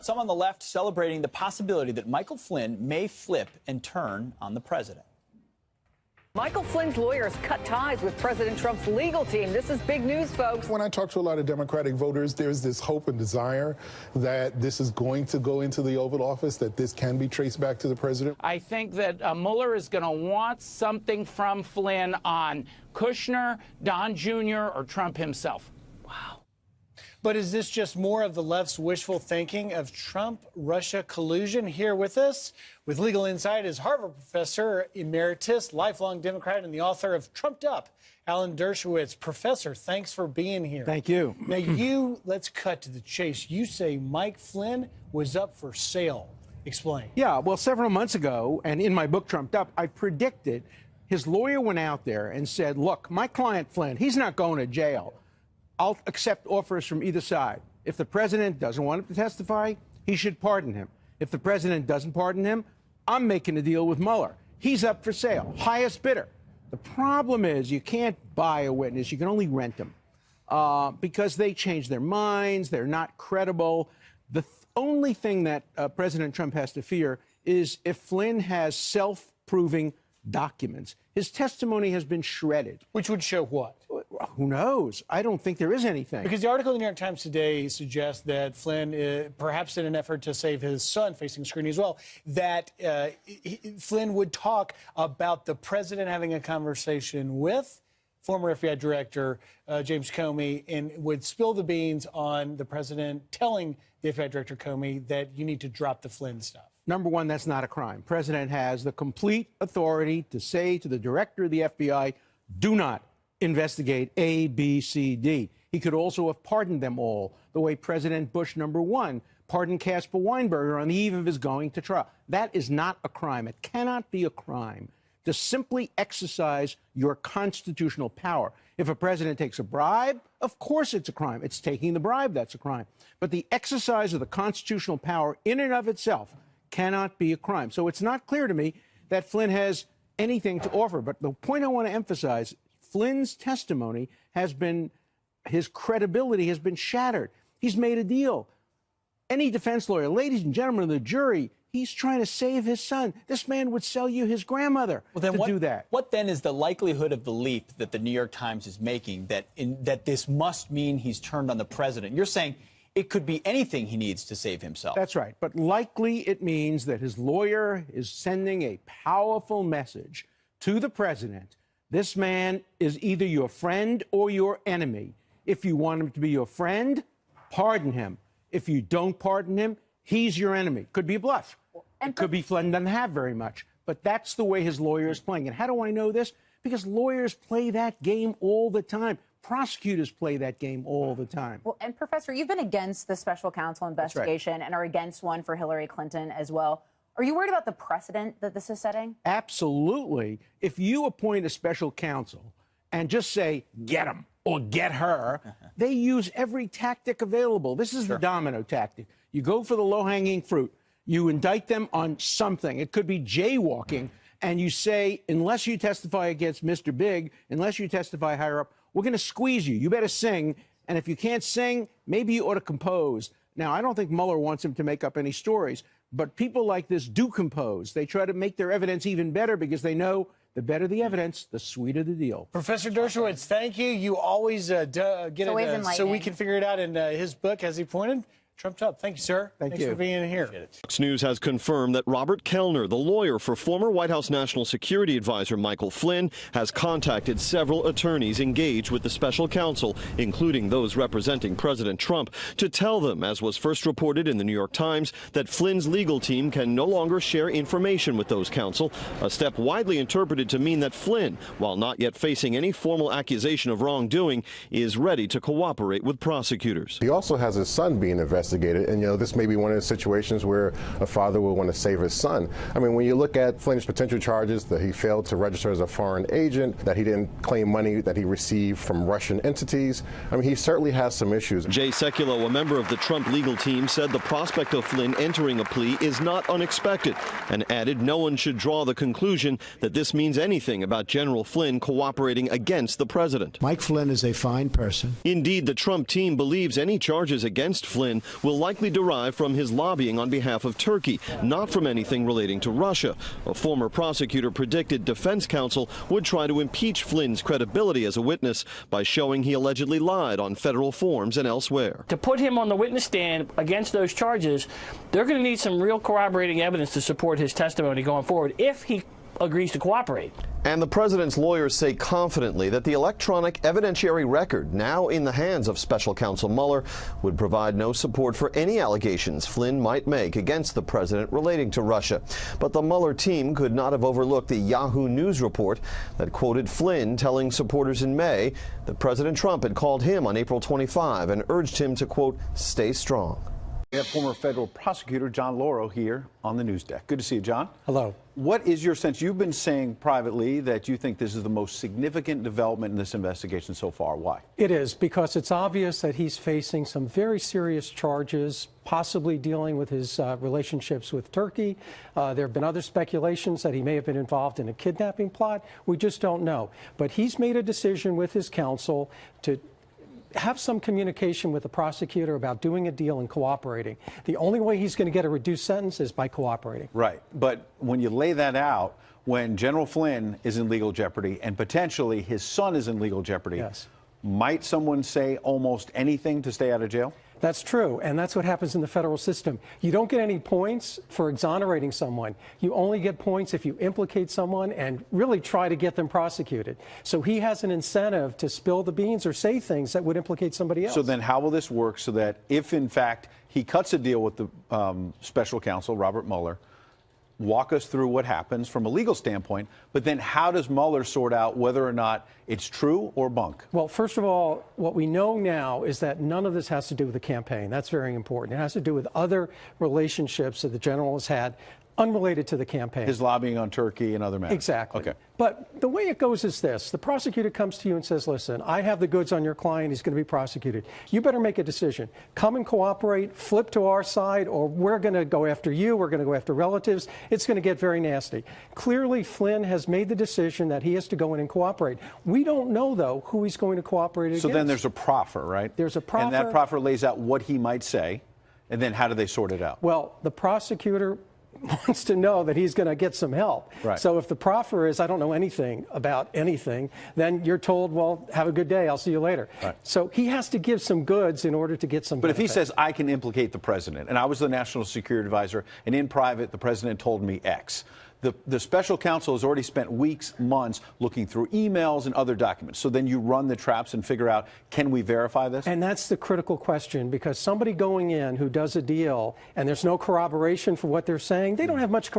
Some on the left celebrating the possibility that Michael Flynn may flip and turn on the president. Michael Flynn's lawyers cut ties with President Trump's legal team. This is big news, folks. When I talk to a lot of Democratic voters, there's this hope and desire that this is going to go into the Oval Office, that this can be traced back to the president. I think that Mueller is going to want something from Flynn on Kushner, Don Jr., or Trump himself. Wow. But is this just more of the left's wishful thinking of Trump-Russia collusion? Here with us with legal insight is Harvard professor emeritus, lifelong Democrat, and the author of Trumped Up, Alan Dershowitz. Professor, thanks for being here. Thank you. Now, let's cut to the chase. You say Mike Flynn was up for sale. Explain. Yeah, well, several months ago, and in my book, Trumped Up, I predicted his lawyer went out there and said, look, my client Flynn, he's not going to jail. I'll accept offers from either side. If the president doesn't want him to testify, he should pardon him. If the president doesn't pardon him, I'm making a deal with Mueller. He's up for sale, highest bidder. The problem is you can't buy a witness. You can only rent them because they change their minds. They're not credible. The only thing that President Trump has to fear is if Flynn has self-proving documents. His testimony has been shredded. Which would show what? Who knows? I don't think there is anything. Because the article in the New York Times today suggests that Flynn, perhaps in an effort to save his son facing scrutiny as well, that Flynn would talk about the president having a conversation with former FBI Director James Comey and would spill the beans on the president telling the FBI Director Comey that you need to drop the Flynn stuff. Number one, that's not a crime. President has the complete authority to say to the director of the FBI, do not investigate A, B, C, D. He could also have pardoned them all, the way President Bush #1 pardoned Caspar Weinberger on the eve of his going to trial. That is not a crime. It cannot be a crime to simply exercise your constitutional power. If a president takes a bribe, of course it's a crime. It's taking the bribe that's a crime. But the exercise of the constitutional power in and of itself cannot be a crime. So it's not clear to me that Flynn has anything to offer. But the point I want to emphasize, Flynn's testimony has been, his credibility has been shattered. He's made a deal. Any defense lawyer, ladies and gentlemen of the jury, he's trying to save his son. This man would sell you his grandmother to do that. What then is the likelihood of the leap that the New York Times is making that this must mean he's turned on the president? You're saying it could be anything he needs to save himself. That's right. But likely it means that his lawyer is sending a powerful message to the president. This man is either your friend or your enemy. If you want him to be your friend, pardon him. If you don't pardon him, he's your enemy. Could be a bluff. It could be Flynn doesn't have very much. But that's the way his lawyer is playing. And how do I know this? Because lawyers play that game all the time. Prosecutors play that game all the time. Well, and Professor, you've been against the special counsel investigation and are against one for Hillary Clinton as well. Are you worried about the precedent that this is setting? Absolutely. If you appoint a special counsel and just say, get him or get her, they use every tactic available. This is the domino tactic. You go for the low-hanging fruit. You indict them on something. It could be jaywalking. And you say, unless you testify against Mr. Big, unless you testify higher up, we're going to squeeze you. You better sing. And if you can't sing, maybe you ought to compose. Now, I don't think Mueller wants him to make up any stories, but people like this do compose. They try to make their evidence even better because they know the better the evidence, the sweeter the deal. Professor Dershowitz, thank you. You always get it so we can figure it out in his book, as he pointed. Trumped Up. Thank you, sir. Thanks for being here. Fox News has confirmed that Robert Kellner, the lawyer for former White House National Security Advisor Michael Flynn, has contacted several attorneys engaged with the special counsel, including those representing President Trump, to tell them, as was first reported in the New York Times, that Flynn's legal team can no longer share information with those counsel, a step widely interpreted to mean that Flynn, while not yet facing any formal accusation of wrongdoing, is ready to cooperate with prosecutors. He also has his son being investigated. And, this may be one of the situations where a father will want to save his son. I mean, when you look at Flynn's potential charges, that he failed to register as a foreign agent, that he didn't claim money that he received from Russian entities, I mean, he certainly has some issues. Jay Sekulow, a member of the Trump legal team, said the prospect of Flynn entering a plea is not unexpected and added no one should draw the conclusion that this means anything about General Flynn cooperating against the president. Mike Flynn is a fine person. Indeed, the Trump team believes any charges against Flynn will likely derive from his lobbying on behalf of Turkey, not from anything relating to Russia. A former prosecutor predicted defense counsel would try to impeach Flynn's credibility as a witness by showing he allegedly lied on federal forms and elsewhere. To put him on the witness stand against those charges, they're going to need some real corroborating evidence to support his testimony going forward if he agrees to cooperate. And the president's lawyers say confidently that the electronic evidentiary record, now in the hands of special counsel Mueller, would provide no support for any allegations Flynn might make against the president relating to Russia. But the Mueller team could not have overlooked the Yahoo News report that quoted Flynn telling supporters in May that President Trump had called him on April 25 and urged him to, quote, stay strong. We have former federal prosecutor John Lauro here on the news deck. Good to see you, John. Hello. What is your sense? You've been saying privately that you think this is the most significant development in this investigation so far. Why? It is, because it's obvious that he's facing some very serious charges, possibly dealing with his relationships with Turkey. There have been other speculations that he may have been involved in a kidnapping plot. We just don't know. But he's made a decision with his counsel to have some communication with the prosecutor about doing a deal and cooperating. The only way he's going to get a reduced sentence is by cooperating. Right. But when you lay that out, when General Flynn is in legal jeopardy and potentially his son is in legal jeopardy, yes, might someone say almost anything to stay out of jail? That's true, and that's what happens in the federal system. You don't get any points for exonerating someone. You only get points if you implicate someone and really try to get them prosecuted. So he has an incentive to spill the beans or say things that would implicate somebody else. So then how will this work so that if, in fact, he cuts a deal with the special counsel, Robert Mueller, walk us through what happens from a legal standpoint, but then how does Mueller sort out whether or not it's true or bunk? Well, first of all, what we know now is that none of this has to do with the campaign. That's very important. It has to do with other relationships that the general has had unrelated to the campaign. His lobbying on Turkey and other matters. Exactly. Okay. But the way it goes is this. The prosecutor comes to you and says, listen, I have the goods on your client. He's going to be prosecuted. You better make a decision. Come and cooperate, flip to our side, or we're going to go after you. We're going to go after relatives. It's going to get very nasty. Clearly, Flynn has made the decision that he has to go in and cooperate. We don't know, though, who he's going to cooperate against. So then there's a proffer, right? There's a proffer. And that proffer lays out what he might say, and then how do they sort it out? Well, the prosecutor wants to know that he's going to get some help. Right. So if the proffer is, I don't know anything about anything, then you're told, well, have a good day. I'll see you later. Right. So he has to give some goods in order to get some But benefit. if he says, I can implicate the president, and I was the national security advisor, and in private, the president told me X. The special counsel has already spent weeks, months looking through emails and other documents. So then you run the traps and figure out, can we verify this? And that's the critical question, because somebody going in who does a deal and there's no corroboration for what they're saying, they don't have much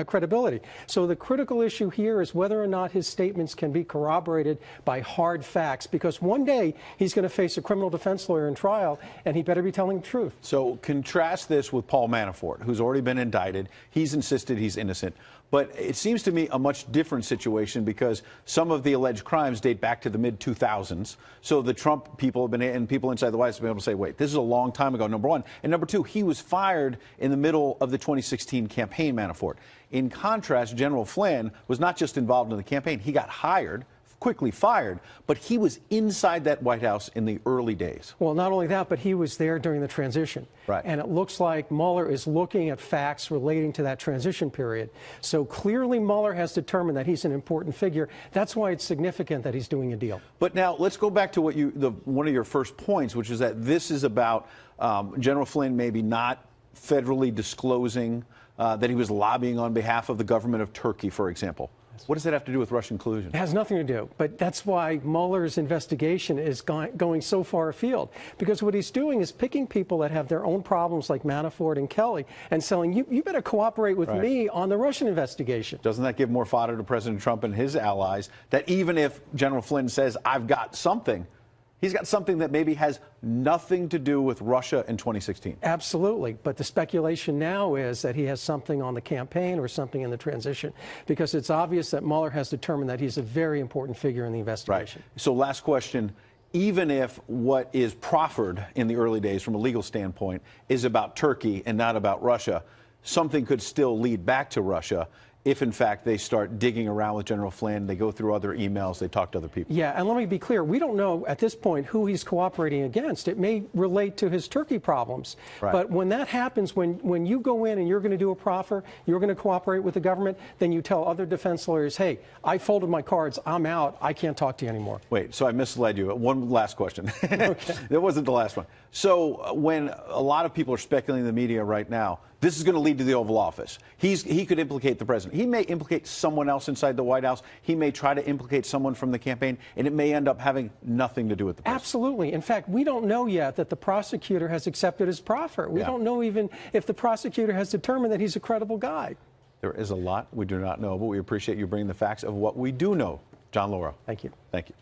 credibility. So the critical issue here is whether or not his statements can be corroborated by hard facts, because one day he's going to face a criminal defense lawyer in trial, and he better be telling the truth. So contrast this with Paul Manafort, who's already been indicted. He's insisted he's innocent. But it seems to me a much different situation, because some of the alleged crimes date back to the mid-2000s. So the Trump people have been, and people inside the White House have been able to say, wait, this is a long time ago, number one. And number two, he was fired in the middle of the 2016 campaign, Manafort. In contrast, General Flynn was not just involved in the campaign. He got hired, quickly fired, but he was inside that White House in the early days. Well, not only that, but he was there during the transition. Right. And it looks like Mueller is looking at facts relating to that transition period. So clearly Mueller has determined that he's an important figure. That's why it's significant that he's doing a deal. But now let's go back to what one of your first points, which is that this is about General Flynn maybe not federally disclosing that he was lobbying on behalf of the government of Turkey, for example. What does that have to do with Russian collusion? It has nothing to do, but that's why Mueller's investigation is going so far afield. Because what he's doing is picking people that have their own problems, like Manafort and Kelly, and saying, you better cooperate with me on the Russian investigation. Doesn't that give more fodder to President Trump and his allies, that even if General Flynn says, I've got something, he's got something that maybe has nothing to do with Russia in 2016? Absolutely. But the speculation now is that he has something on the campaign or something in the transition, because it's obvious that Mueller has determined that he's a very important figure in the investigation. Right. So last question. Even if what is proffered in the early days from a legal standpoint is about Turkey and not about Russia, something could still lead back to Russia. if, in fact, they start digging around with General Flynn, they go through other emails, they talk to other people. Yeah, and let me be clear. We don't know at this point who he's cooperating against. It may relate to his Turkey problems. Right. But when that happens, when you go in and you're going to do a proffer, you're going to cooperate with the government, then you tell other defense lawyers, hey, I folded my cards, I'm out, I can't talk to you anymore. Wait, so I misled you. One last question. Okay. That wasn't the last one. So when a lot of people are speculating in the media right now, this is going to lead to the Oval Office. He could implicate the president. He may implicate someone else inside the White House. He may try to implicate someone from the campaign, and it may end up having nothing to do with the president. Absolutely. In fact, we don't know yet that the prosecutor has accepted his proffer. We don't know even if the prosecutor has determined that he's a credible guy. There is a lot we do not know, but we appreciate you bringing the facts of what we do know. John Lauro. Thank you. Thank you.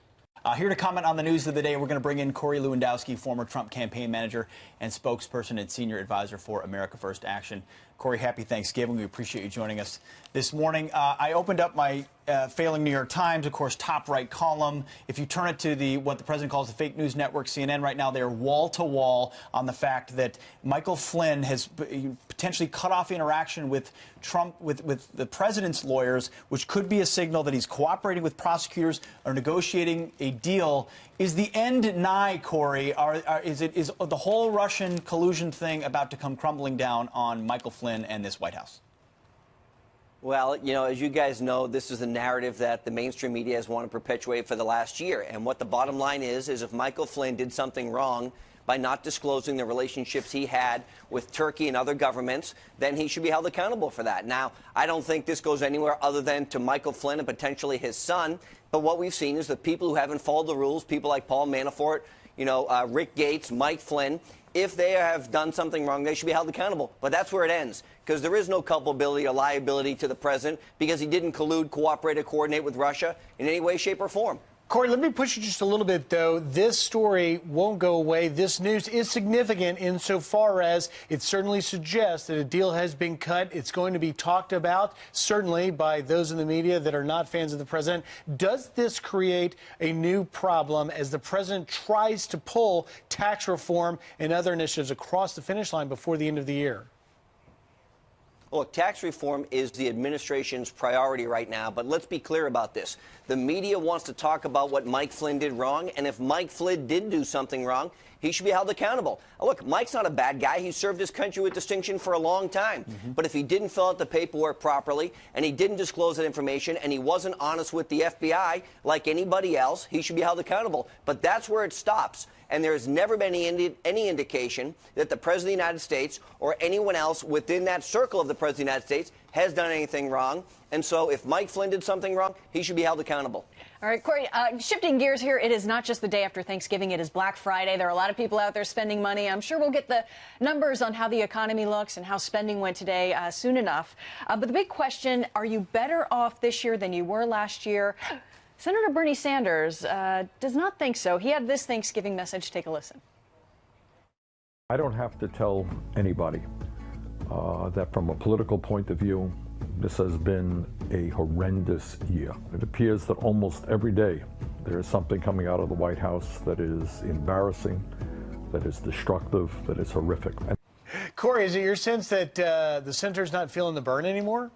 Here to comment on the news of the day, we're going to bring in Corey Lewandowski, former Trump campaign manager and spokesperson and senior advisor for America First Action. Corey, happy Thanksgiving. We appreciate you joining us this morning. I opened up my failing New York Times, of course, top right column. If you turn it to what the president calls the fake news network, CNN, right now, they're wall to wall on the fact that Michael Flynn has potentially cut off interaction with Trump, with the president's lawyers, which could be a signal that he's cooperating with prosecutors or negotiating a deal. Is the end nigh, Corey? Is the whole Russian collusion thing about to come crumbling down on Michael Flynn and this White House? Well, you know, as you guys know, this is the narrative that the mainstream media has wanted to perpetuate for the last year. And what the bottom line is if Michael Flynn did something wrong by not disclosing the relationships he had with Turkey and other governments, then he should be held accountable for that. Now, I don't think this goes anywhere other than to Michael Flynn and potentially his son. But what we've seen is the people who haven't followed the rules, people like Paul Manafort, Rick Gates, Mike Flynn, if they have done something wrong, they should be held accountable. But that's where it ends, because there is no culpability or liability to the president because he didn't collude, cooperate, or coordinate with Russia in any way, shape, or form. Corey, let me push you just a little bit, though. This story won't go away. This news is significant insofar as it certainly suggests that a deal has been cut. It's going to be talked about, certainly, by those in the media that are not fans of the president. Does this create a new problem as the president tries to pull tax reform and other initiatives across the finish line before the end of the year? Look, tax reform is the administration's priority right now, but let's be clear about this. The media wants to talk about what Mike Flynn did wrong, and if Mike Flynn did do something wrong, he should be held accountable. Look, Mike's not a bad guy. He served his country with distinction for a long time. But if he didn't fill out the paperwork properly, and he didn't disclose that information, and he wasn't honest with the FBI like anybody else, he should be held accountable. But that's where it stops. And there has never been any indication that the President of the United States or anyone else within that circle of the President of the United States has done anything wrong. And so if Mike Flynn did something wrong, he should be held accountable. All right, Corey, shifting gears here, it is not just the day after Thanksgiving. It is Black Friday. There are a lot of people out there spending money. I'm sure we'll get the numbers on how the economy looks and how spending went today soon enough. But the big question, are you better off this year than you were last year? Senator Bernie Sanders does not think so. He had this Thanksgiving message. Take a listen. I don't have to tell anybody that from a political point of view, this has been a horrendous year. It appears that almost every day there is something coming out of the White House that is embarrassing, that is destructive, that is horrific. Corey, is it your sense that the senator's not feeling the burn anymore?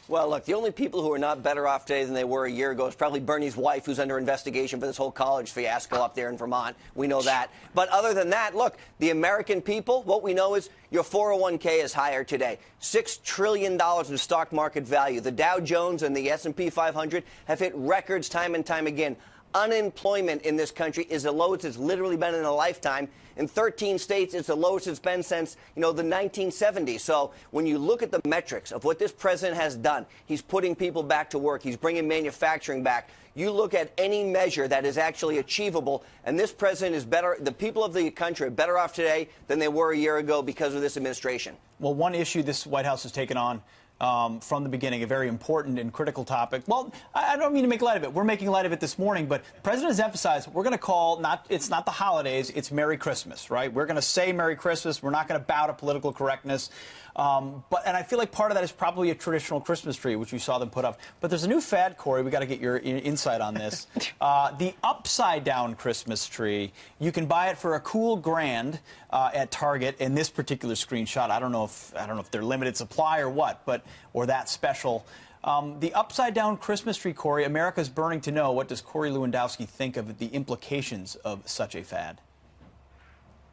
Well, look, the only people who are not better off today than they were a year ago is probably Bernie's wife, who's under investigation for this whole college fiasco up there in Vermont. We know that. But other than that, look, the American people, what we know is your 401k is higher today. $6 trillion in stock market value. The Dow Jones and the S&P 500 have hit records time and time again. Unemployment in this country is the lowest it's literally been in a lifetime. In 13 states, it's the lowest it's been since, the 1970s. So when you look at the metrics of what this president has done, he's putting people back to work. He's bringing manufacturing back. You look at any measure that is actually achievable, and this president is better. The people of the country are better off today than they were a year ago because of this administration. Well, one issue this White House has taken on from the beginning, a very important and critical topic. Well, I don't mean to make light of it. We're making light of it this morning, but the president has emphasized we're going to call it's not the holidays, it's Merry Christmas, right? We're going to say Merry Christmas. We're not going to bow to political correctness. And I feel like part of that is probably a traditional Christmas tree, which we saw them put up. But there's a new fad, Corey. We got to get your insight on this. The upside-down Christmas tree. You can buy it for a cool $1,000 at Target. In this particular screenshot, I don't know if they're limited supply or what, or that special. The upside-down Christmas tree, Corey, America's burning to know. What does Corey Lewandowski think of the implications of such a fad?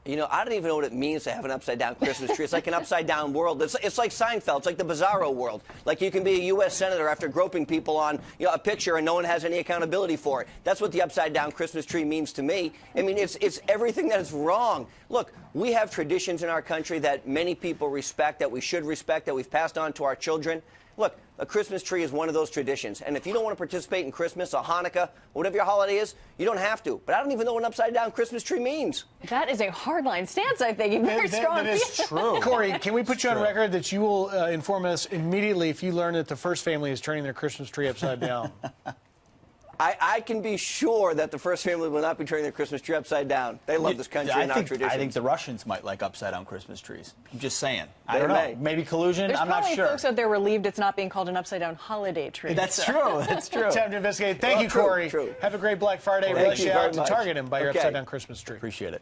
You know, I don't even know what it means to have an upside-down Christmas tree. It's like an upside-down world. It's like Seinfeld. It's like the Bizarro world. Like you can be a U.S. senator after groping people on a picture and no one has any accountability for it. That's what the upside-down Christmas tree means to me. I mean, it's everything that is wrong. Look, we have traditions in our country that many people respect, that we should respect, that we've passed on to our children. Look, a Christmas tree is one of those traditions. And if you don't want to participate in Christmas or Hanukkah, or whatever your holiday is, you don't have to. But I don't even know what an upside-down Christmas tree means. That is a hardline stance, I think. Very strong. That is true. Corey, can we put you on record that you will inform us immediately if you learn that the first family is turning their Christmas tree upside down? I can be sure that the first family will not be turning their Christmas tree upside down. They love this country and our traditions. I think the Russians might like upside-down Christmas trees. I'm just saying. I don't know. Maybe collusion? I'm not sure. There's probably folks out there relieved it's not being called an upside-down holiday tree. That's true. That's true. Time to investigate. Thank you, Corey. True. Have a great Black Friday. Rush out to Target and buy your upside-down Christmas tree. Appreciate it.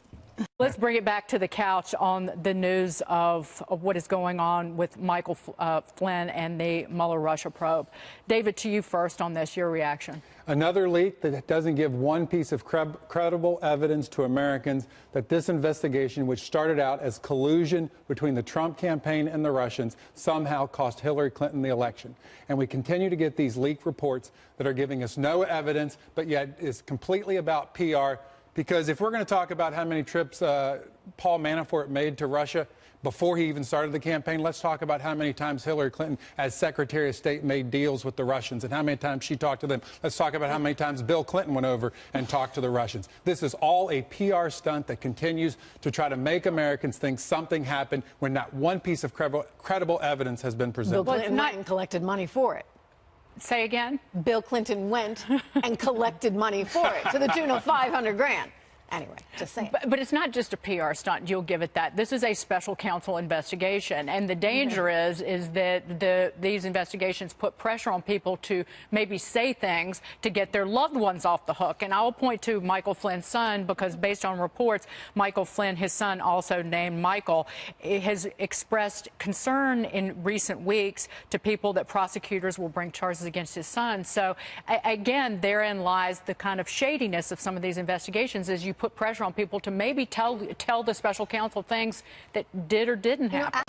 Let's bring it back to the couch on the news of what is going on with Michael Flynn and the Mueller Russia probe. David, to you first on this, your reaction. Another leak that doesn't give one piece of credible evidence to Americans that this investigation, which started out as collusion between the Trump campaign and the Russians, somehow cost Hillary Clinton the election. And we continue to get these leaked reports that are giving us no evidence, but yet is completely about PR. Because if we're going to talk about how many trips Paul Manafort made to Russia before he even started the campaign, let's talk about how many times Hillary Clinton, as Secretary of State, made deals with the Russians and how many times she talked to them. Let's talk about how many times Bill Clinton went over and talked to the Russians. This is all a PR stunt that continues to try to make Americans think something happened when not one piece of credible evidence has been presented. Bill Clinton went and collected money for it. Say again? Bill Clinton went and collected money for it to the tune of $500 grand. Anyway, just saying. But it's not just a PR stunt. You'll give it that. This is a special counsel investigation, and the danger is that these investigations put pressure on people to maybe say things to get their loved ones off the hook. And I'll point to Michael Flynn's son, because based on reports, Michael Flynn, his son, also named Michael, has expressed concern in recent weeks to people that prosecutors will bring charges against his son. So again, therein lies the kind of shadiness of some of these investigations, as you put pressure on people to maybe tell the special counsel things that did or didn't happen.